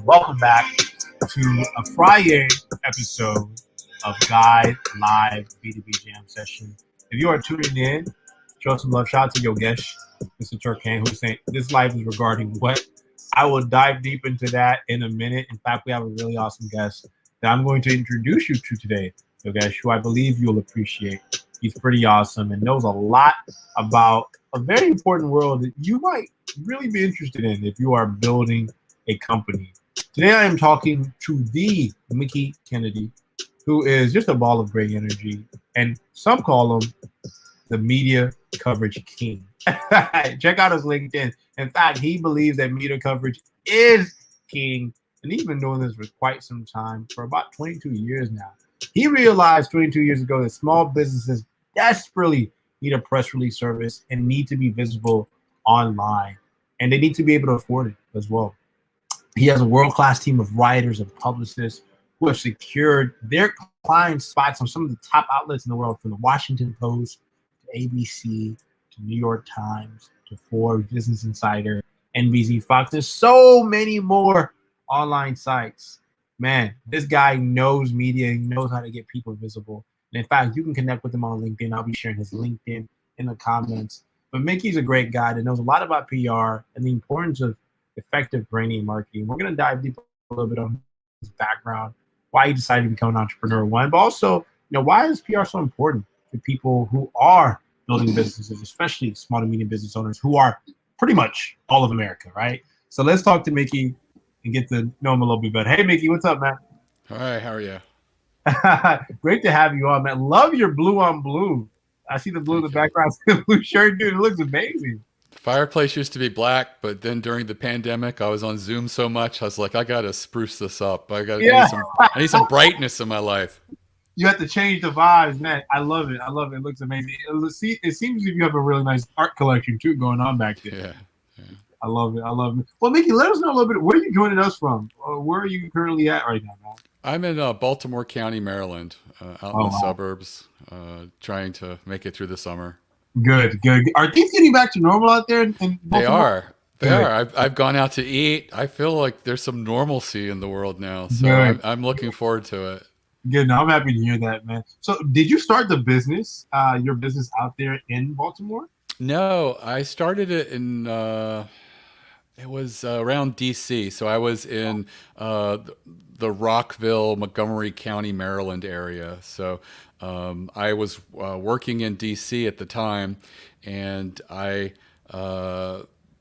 Welcome back to a Friday episode of Guide Live B2B Jam Session. If you are tuning in, show some love. Shout out to Yogesh, Mr. Turkan, who's saying this live is regarding what? I will dive deep into that in a minute. In fact, we have a really awesome guest that I'm going to introduce you to today, Yogesh, who I believe you'll appreciate. He's pretty awesome and knows a lot about a very important world that you might really be interested in if you are building a company. Today I am talking to the Mickey Kennedy, who is just a ball of great energy, and some call him the media coverage king. Check out his LinkedIn. In fact, he believes that media coverage is king, and he's been doing this for quite some time, for about 22 years now. He realized 22 years ago that small businesses desperately need a press release service and need to be visible online, and they need to be able to afford it as well. He has a world-class team of writers and publicists who have secured their client spots on some of the top outlets in the world, from the Washington Post to ABC to New York Times to Forbes, Business Insider, NBC, Fox. There's so many more online sites. Man, this guy knows media. He knows how to get people visible. And in fact, you can connect with him on LinkedIn. I'll be sharing his LinkedIn in the comments. But Mickey's a great guy that knows a lot about PR and the importance of effective branding and marketing. We're going to dive deep a little bit on his background, why he decided to become an entrepreneur, one, but also, why is PR so important to people who are building businesses, especially small to medium business owners who are pretty much all of America, right? So let's talk to Mickey and get to know him a little bit better. Hey, Mickey, what's up, man? Hi, how are you? Great to have you on, man. Love your blue on blue. I see the blue in the background, the blue shirt, dude. It looks amazing. The fireplace used to be black, but then during the pandemic, I was on Zoom so much, I was like, I gotta spruce this up. I need some brightness in my life. You have to change the vibes, man. I love it. It looks amazing. It seems as if you have a really nice art collection too going on back there. Yeah. I love it. Well, Mickey, let us know a little bit. Where are you joining us from? Where are you currently at right now, man? I'm in Baltimore County, Maryland. out in Oh, the wow. suburbs, trying to make it through the summer. Good, good. Are things getting back to normal out there in They Baltimore? are. They Good, are. I've gone out to eat. I feel like there's some normalcy in the world now, so good, I'm looking forward to it. good. No, I'm happy to hear that, man. So, did you start the business, your business out there in Baltimore? No, I started it in it was around DC. So I was in the Rockville, Montgomery County, Maryland area. So I was working in DC at the time, and I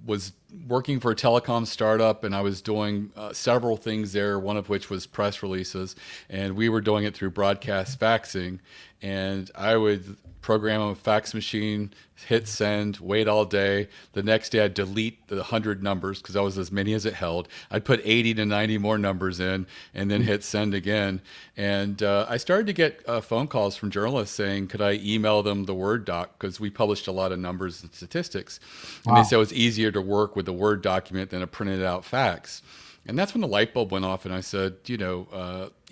was working for a telecom startup, and I was doing several things there, one of which was press releases, and we were doing it through broadcast faxing. And I would program a fax machine, hit send, wait all day. The next day I'd delete the 100 numbers because that was as many as it held. I'd put 80 to 90 more numbers in and then hit send again. And I started to get phone calls from journalists saying, could I email them the Word doc? Because we published a lot of numbers and statistics. And they Wow. said it was easier to work with a Word document than a printed out fax. And that's when the light bulb went off, and I said,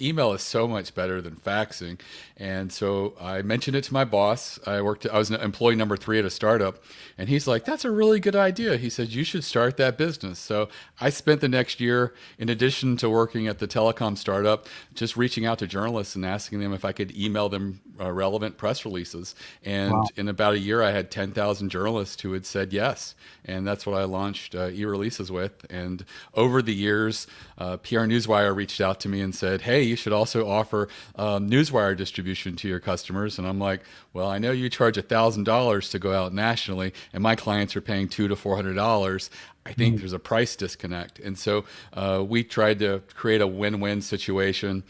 email is so much better than faxing. And so I mentioned it to my boss. I was an employee number 3 at a startup, and he's like, "That's a really good idea." He said, "You should start that business." So I spent the next year, in addition to working at the telecom startup, just reaching out to journalists and asking them if I could email them relevant press releases. And Wow. in about a year, I had 10,000 journalists who had said yes, and that's what I launched e-releases with. And over the years, PR Newswire reached out to me and said, "Hey, you should also offer Newswire distribution to your customers." And I'm like, "Well, I know you charge $1,000 to go out nationally, and my clients are paying $200 to $400. I think there's a price disconnect." And so we tried to create a win-win situation.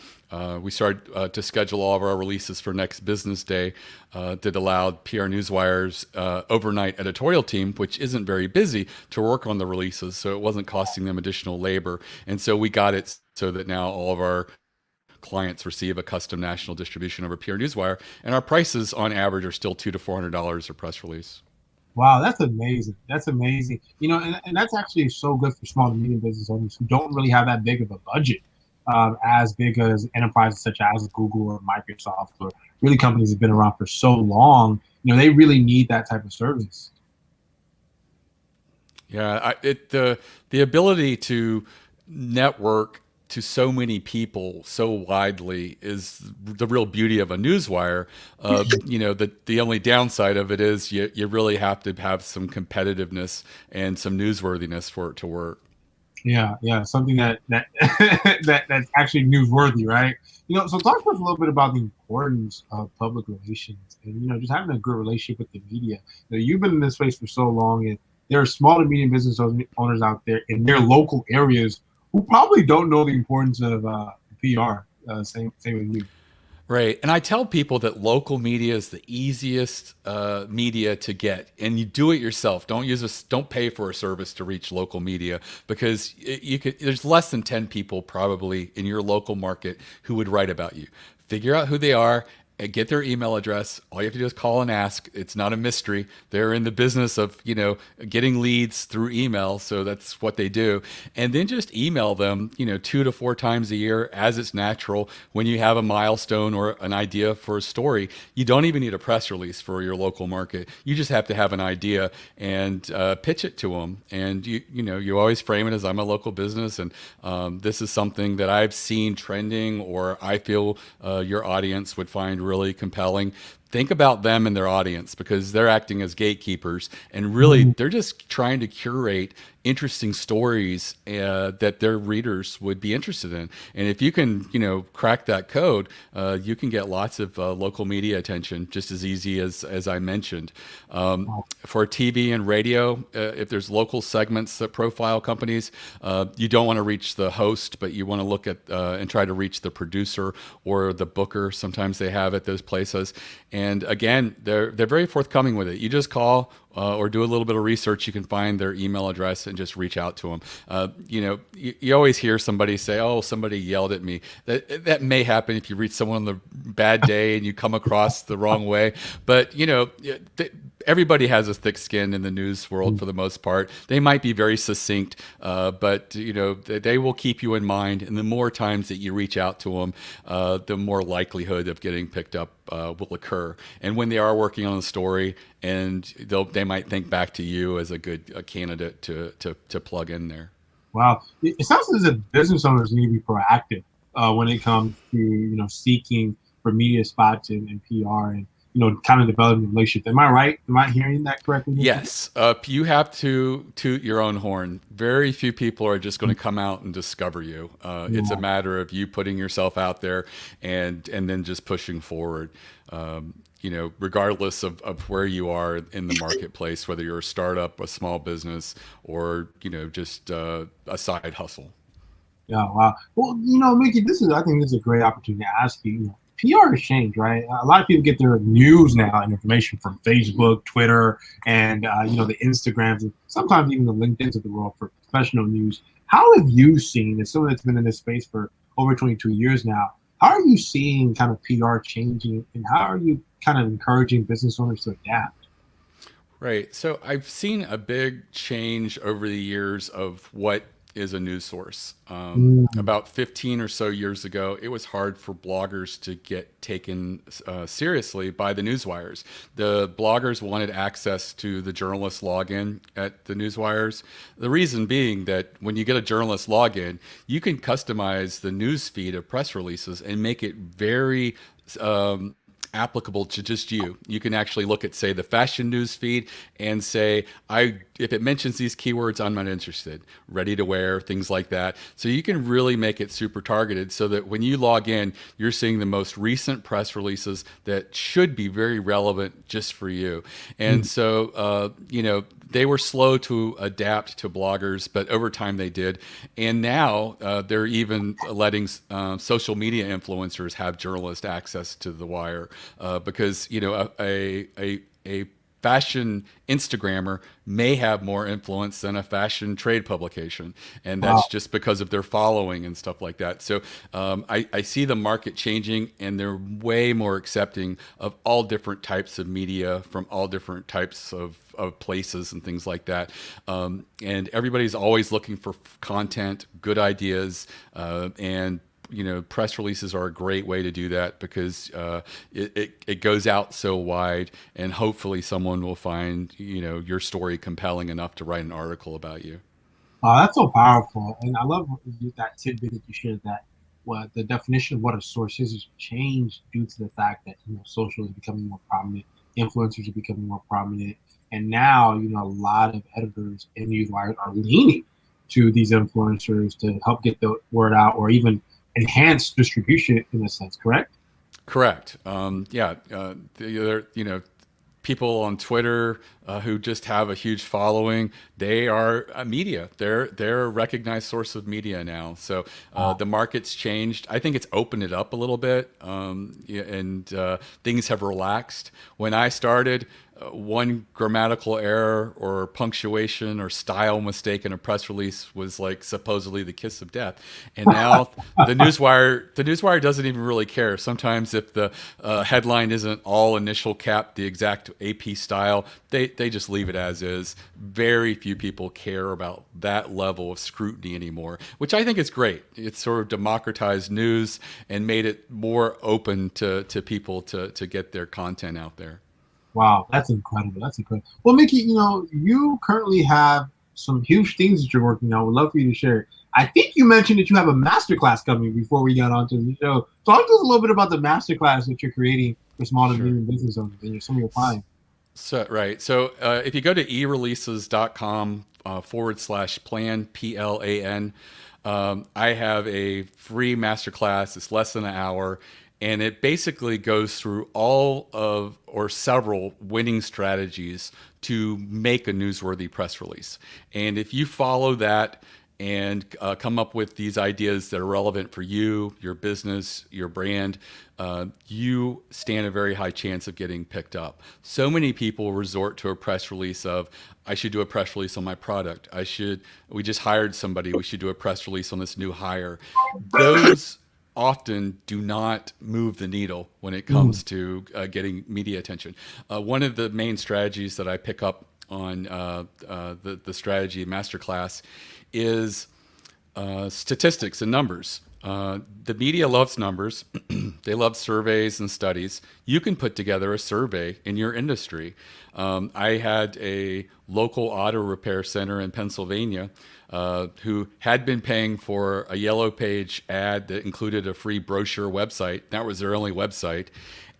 We started to schedule all of our releases for next business day that allowed PR Newswire's overnight editorial team, which isn't very busy, to work on the releases. So it wasn't costing them additional labor. And so we got it so that now all of our clients receive a custom national distribution over PR Newswire. And our prices on average are still $200 to $400 a press release. Wow, that's amazing. That's amazing. And that's actually so good for small to medium business owners who don't really have that big of a budget, as big as enterprises such as Google or Microsoft, or really companies that have been around for so long. They really need that type of service. Yeah, the ability to network to so many people so widely is the real beauty of a newswire. The only downside of it is you really have to have some competitiveness and some newsworthiness for it to work. Yeah, yeah, something that that's actually newsworthy, right? So talk to us a little bit about the importance of public relations and just having a good relationship with the media. You've been in this space for so long, and there are small to medium business owners out there in their local areas who probably don't know the importance of PR. Same with you. Right. And I tell people that local media is the easiest media to get, and you do it yourself. Don't pay for a service to reach local media, because there's less than 10 people probably in your local market who would write about you. Figure out who they are and get their email address. All you have to do is call and ask. It's not a mystery. They're in the business of, getting leads through email. So that's what they do. And then just email them, 2 to 4 times a year as it's natural. When you have a milestone or an idea for a story, you don't even need a press release for your local market. You just have to have an idea and pitch it to them. And you always frame it as, I'm a local business, and this is something that I've seen trending, or I feel your audience would find really compelling. Think about them and their audience, because they're acting as gatekeepers, and really they're just trying to curate interesting stories that their readers would be interested in. And if you can, crack that code, you can get lots of local media attention just as easy as I mentioned. For TV and radio, if there's local segments that profile companies, you don't want to reach the host, but you want to look at and try to reach the producer or the booker. Sometimes they have at those places. And again, they're very forthcoming with it. You just call or do a little bit of research. You can find their email address and just reach out to them. You always hear somebody say, "Oh, somebody yelled at me." That may happen if you reach someone on the bad day and you come across the wrong way. But everybody has a thick skin in the news world for the most part. They might be very succinct, but they will keep you in mind. And the more times that you reach out to them, the more likelihood of getting picked up will occur. And when they are working on a story, and they might think back to you as a good candidate to plug in there. Wow, it sounds as if business owners need to be proactive when it comes to seeking for media spots and PR and kind of developing relationships. Am I right? Am I hearing that correctly? Yes, you have to toot your own horn. Very few people are just going to come out and discover you. It's a matter of you putting yourself out there and then just pushing forward. Regardless of where you are in the marketplace, whether you're a startup, a small business, or just a side hustle. Yeah, wow. Well, Mickey, I think this is a great opportunity to ask you. PR has changed, right? A lot of people get their news now and information from Facebook, Twitter, and the Instagrams, and sometimes even the LinkedIn's of the world for professional news. How have you seen, as someone that's been in this space for over 22 years now, how are you seeing kind of PR changing, and how are you kind of encouraging business owners to adapt? Right. So I've seen a big change over the years of what is a news source. About 15 or so years ago, it was hard for bloggers to get taken seriously by the newswires. The bloggers wanted access to the journalist login at the newswires. The reason being that when you get a journalist login, you can customize the news feed of press releases and make it very applicable to just you. You can actually look at, say, the fashion news feed and say, if it mentions these keywords, I'm not interested. Ready to wear, things like that. So you can really make it super targeted so that when you log in, you're seeing the most recent press releases that should be very relevant just for you. And so, they were slow to adapt to bloggers, but over time they did. And now they're even letting social media influencers have journalist access to the wire because a fashion Instagrammer may have more influence than a fashion trade publication. And that's just because of their following and stuff like that. So I see the market changing, and they're way more accepting of all different types of media from all different types of places and things like that. And everybody's always looking for content, good ideas, and press releases are a great way to do that because it goes out so wide, and hopefully someone will find your story compelling enough to write an article about you. That's so powerful, and I love that tidbit that you shared. That what the definition of what a source is has changed due to the fact that social is becoming more prominent, influencers are becoming more prominent, and now a lot of editors and newswires are leaning to these influencers to help get the word out, or even enhance distribution in a sense, correct? Correct. People on Twitter who just have a huge following, they are media. They're a recognized source of media now. So the market's changed. I think it's opened it up a little bit, and things have relaxed. When I started, one grammatical error or punctuation or style mistake in a press release was like supposedly the kiss of death. And now the newswire doesn't even really care. Sometimes if the headline isn't all initial cap, the exact AP style, they just leave it as is. Very few people care about that level of scrutiny anymore, which I think is great. It's sort of democratized news and made it more open to people to get their content out there. Wow, that's incredible. That's incredible. Well, Mickey, you currently have some huge things that you're working on. Would love for you to share. I think you mentioned that you have a masterclass coming before we got onto the show. Talk to us a little bit about the masterclass that you're creating for small and medium business owners and some of your clients. So, right. So if you go to ereleases.com /plan, PLAN, I have a free masterclass. It's less than an hour. And it basically goes through all of or several winning strategies to make a newsworthy press release. And if you follow that and come up with these ideas that are relevant for you, your business, your brand, you stand a very high chance of getting picked up. So many people resort to a press release of, I should do a press release on my product. We just hired somebody, we should do a press release on this new hire. often do not move the needle when it Mm. comes to getting media attention. One of the main strategies that I pick up on the strategy masterclass is statistics and numbers. The media loves numbers. They love surveys and studies. You can put together a survey in your industry. I had a local auto repair center in Pennsylvania who had been paying for a yellow page ad that included a free brochure website. That was their only website.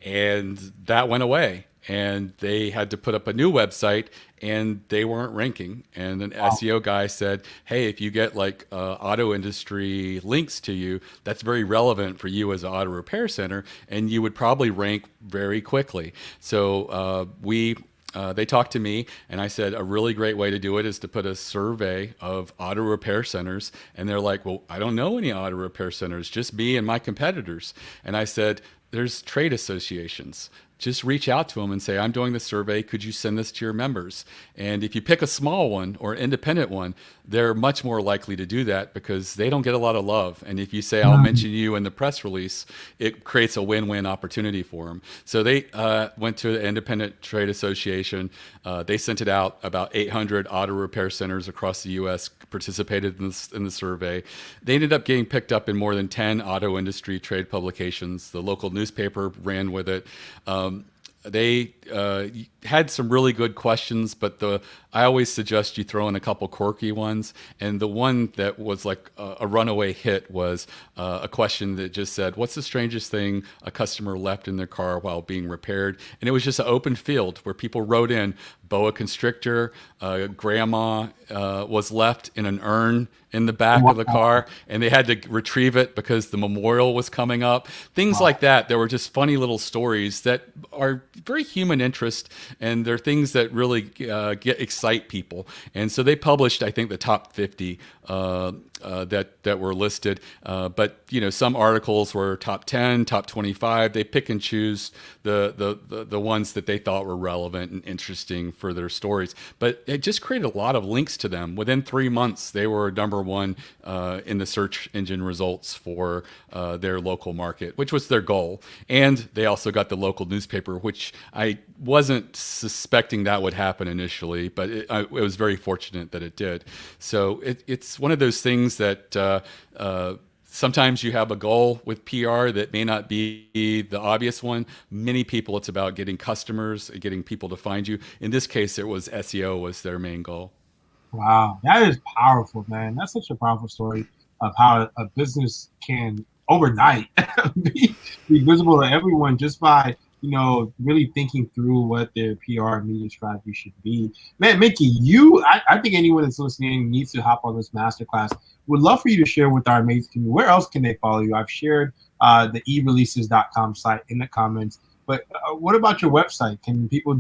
And that went away. And they had to put up a new website, and they weren't ranking. And an Wow. SEO guy said, "Hey, if you get like auto industry links to you, that's very relevant for you as an auto repair center, and you would probably rank very quickly." So we they talked to me, and I said a really great way to do it is to put a survey of auto repair centers. And they're like, "Well, I don't know any auto repair centers, just me and my competitors." And I said, "There's trade associations. Just reach out to them and say, I'm doing this survey. Could you send this to your members?" And if you pick a small one or independent one, they're much more likely to do that because they don't get a lot of love. And if you say, I'll Mm. mention you in the press release, it creates a win-win opportunity for them. So they went to the Independent Trade Association. They sent it out. About 800 auto repair centers across the U.S. participated in the survey. They ended up getting picked up in more than 10 auto industry trade publications. The local newspaper ran with it. They had some really good questions, but I always suggest you throw in a couple quirky ones. And the one that was like a runaway hit was a question that just said, "What's the strangest thing a customer left in their car while being repaired?" And it was just an open field where people wrote in boa constrictor, grandma was left in an urn in the back of the Wow. car, and they had to retrieve it because the memorial was coming up. Things Wow. like that. There were just funny little stories that are very human interest, and they're things that really excite people. And so they published, I think, the top 50 that were listed. But some articles were top 10, top 25. They pick and choose the ones that they thought were relevant and interesting for their stories. But it just created a lot of links to them. Within 3 months, they were number one in the search engine results for their local market, which was their goal. And they also got the local newspaper, which I wasn't suspecting that would happen initially, but it was very fortunate that it did. So it's one of those things that sometimes you have a goal with PR that may not be the obvious one. Many people, it's about getting customers, getting people to find you. In this case, it was SEO was their main goal. Wow, that is powerful, man. That's such a powerful story of how a business can overnight be visible to everyone just by really thinking through what their PR and media strategy should be. Man, Mickey, I think anyone that's listening needs to hop on this masterclass. Would love for you to share with our amazing community. Where else can they follow you? I've shared the ereleases.com site in the comments. But what about your website? Can people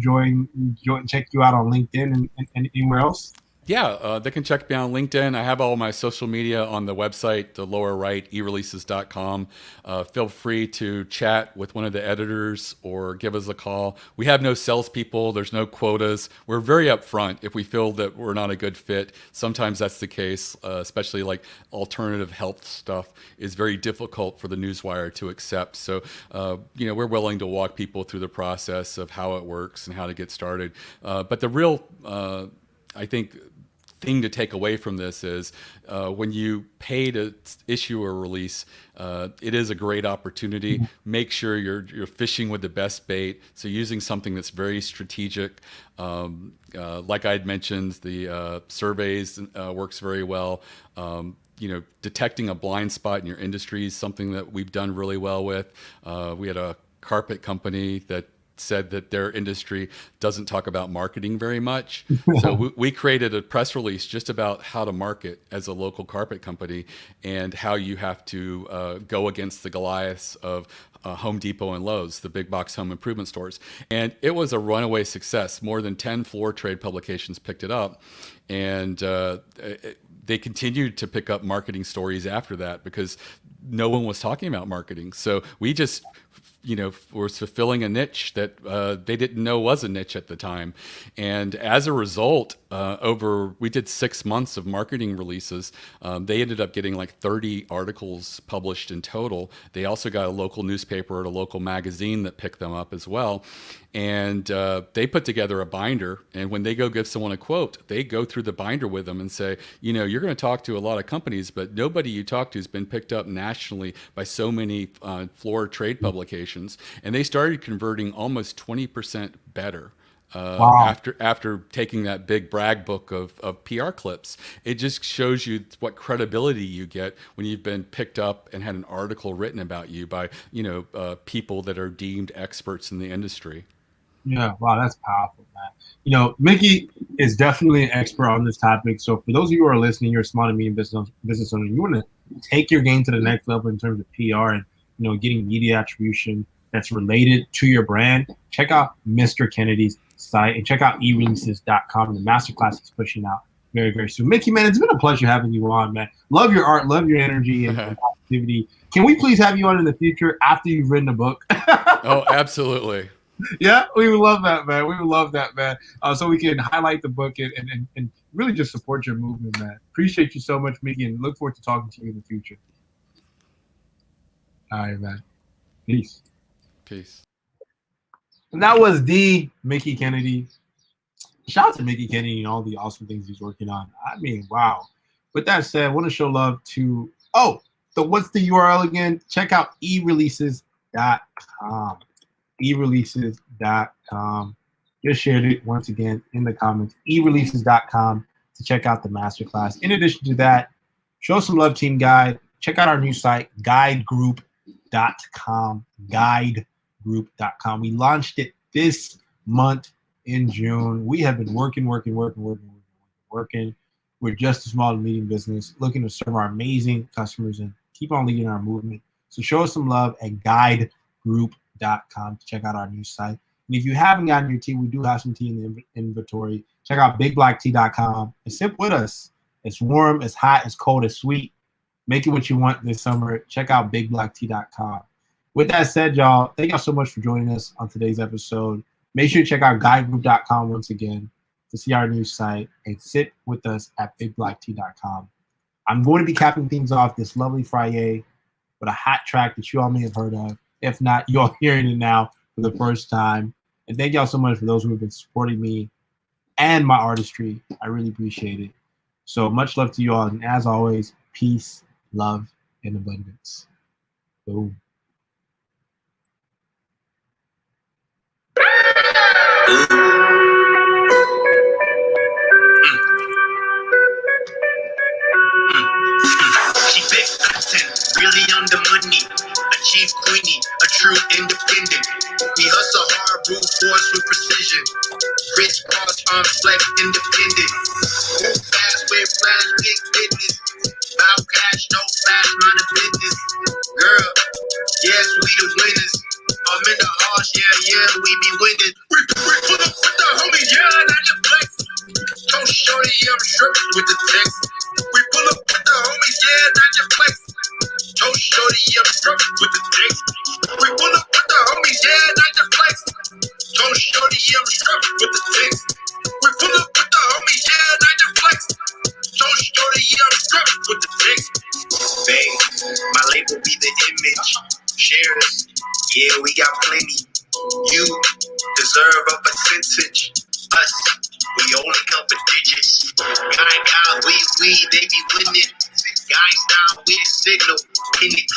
check you out on LinkedIn and anywhere else? Yeah, they can check me on LinkedIn. I have all my social media on the website, the lower right, ereleases.com. Feel free to chat with one of the editors or give us a call. We have no salespeople. There's no quotas. We're very upfront if we feel that we're not a good fit. Sometimes that's the case, especially like alternative health stuff is very difficult for the newswire to accept. So, we're willing to walk people through the process of how it works and how to get started. But the real, I think, thing to take away from this is when you pay to issue a release, it is a great opportunity. Make sure you're fishing with the best bait. So using something that's very strategic, like I'd mentioned, the surveys works very well. Detecting a blind spot in your industry is something that we've done really well with. We had a carpet company that said that their industry doesn't talk about marketing very much. So we created a press release just about how to market as a local carpet company and how you have to go against the Goliaths of Home Depot and Lowe's, the big box home improvement stores. And it was a runaway success. More than 10 floor trade publications picked it up. And they continued to pick up marketing stories after that because no one was talking about marketing. So we just was fulfilling a niche that they didn't know was a niche at the time. And as a result, we did 6 months of marketing releases. They ended up getting like 30 articles published in total. They also got a local newspaper and a local magazine that picked them up as well. And they put together a binder. And when they go give someone a quote, they go through the binder with them and say, you're going to talk to a lot of companies, but nobody you talk to has been picked up nationally by so many floor trade publications. And they started converting almost 20% better. Wow. After taking that big brag book of PR clips. It just shows you what credibility you get when you've been picked up and had an article written about you by people that are deemed experts in the industry. Yeah, wow, that's powerful, man. Mickey is definitely an expert on this topic. So for those of you who are listening, you're a small and medium business owner, you want to take your game to the next level in terms of PR and getting media attribution that's related to your brand. Check out Mr. Kennedy's site and check out ereleases.com. The masterclass is pushing out very, very soon. Mickey, man, it's been a pleasure having you on, man. Love your art, love your energy and activity. Can we please have you on in the future after you've written a book? Oh, absolutely. Yeah, we would love that, man. We would love that, man. So we can highlight the book and really just support your movement, man. Appreciate you so much, Mickey, and look forward to talking to you in the future. All right, man. Peace. Peace. And that was the Mickey Kennedy. Shout out to Mickey Kennedy and all the awesome things he's working on. I mean, wow. With that said, I want to show love to, what's the URL again? Check out ereleases.com. ereleases.com. Just shared it once again in the comments. ereleases.com to check out the masterclass. In addition to that, show some love, Team Guide. Check out our new site, guidegroup.com. Guidegroup.com. We launched it this month in June. We have been working. We're just a small and medium business looking to serve our amazing customers and keep on leading our movement. So show us some love at guidegroup.com to check out our new site. And if you haven't gotten your tea, we do have some tea in the inventory. Check out bigblacktea.com and sip with us. It's warm, it's hot, it's cold, it's sweet. Make it what you want this summer. Check out bigblacktea.com. With that said, y'all, thank y'all so much for joining us on today's episode. Make sure you check out guidegroup.com once again to see our new site and sit with us at bigblacktea.com. I'm going to be capping things off this lovely Friday with a hot track that you all may have heard of. If not, you all hearing it now for the first time. And thank y'all so much for those who have been supporting me and my artistry. I really appreciate it. So much love to you all. And as always, peace, love, and abundance. Boom. She big really on the money. A chief queenie, a true independent. We hustle hard, brute force with precision. Rich boss, flex, independent. Move fast with flash, big business. Bout cash, no fast, mind of business. Girl, yes, we the winners. I'm in the house, yeah, we be winning. We pull up with the homies, yeah, not the flex. Don't shorty, I'm stripping with the text. We pull up with the homies, yeah, not the flex. Don't shorty, I'm stripping with the text. We pull up with the homies, yeah, not the flex. Don't shorty, I'm stripping with the text. We pull up with the homies, yeah, not the flex. Don't shorty, I'm stripping with the text. Babe, my label be the image. Shares, yeah, we got plenty. You deserve a percentage. Us, we only come for digits. Guys, we, they be winning. Guys now, we the signal. In it.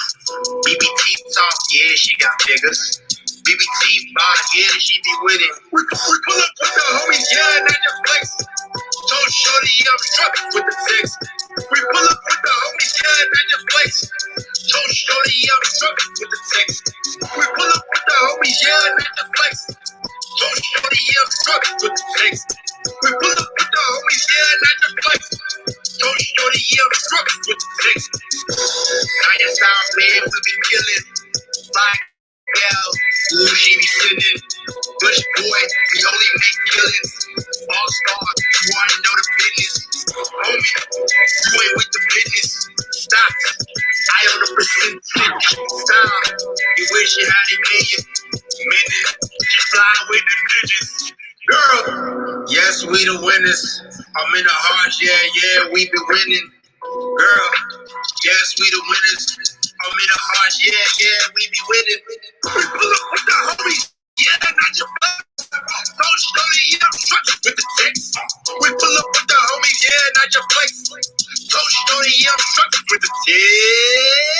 BBT talk, yeah, she got figures. BBT boss, yeah, she be winning. We pull up with the homies, yeah, not the flex. Told shorty, I'm struggling with the text. We pull up with the homies, yeah, not the flex. Told shorty, I'm struggling with the text. We pull up with the homies, yeah, not the flex. Told shorty, I'm struggling with the text. We pull up with the homies, yeah, not the flex. Told shorty, I'm struggling with the text. Kaya style, man, we be killing. Fly girl, ooh, she be sitting. Bush boy, we only make killings. All star, you wanna know the business. Homie, you ain't with the business. Stop. I own the percentage. Stop. You wish you had it we the winners. I'm in the heart, yeah, we be winning. Girl, yes, we the winners. I'm in the heart, yeah, we be winning. We pull up with the homies, yeah, not your flex. Don't show me, yeah, I'm struggling with the text. We pull up with the homies, yeah, not your flex. Don't show me, yeah, I'm struggling with the text.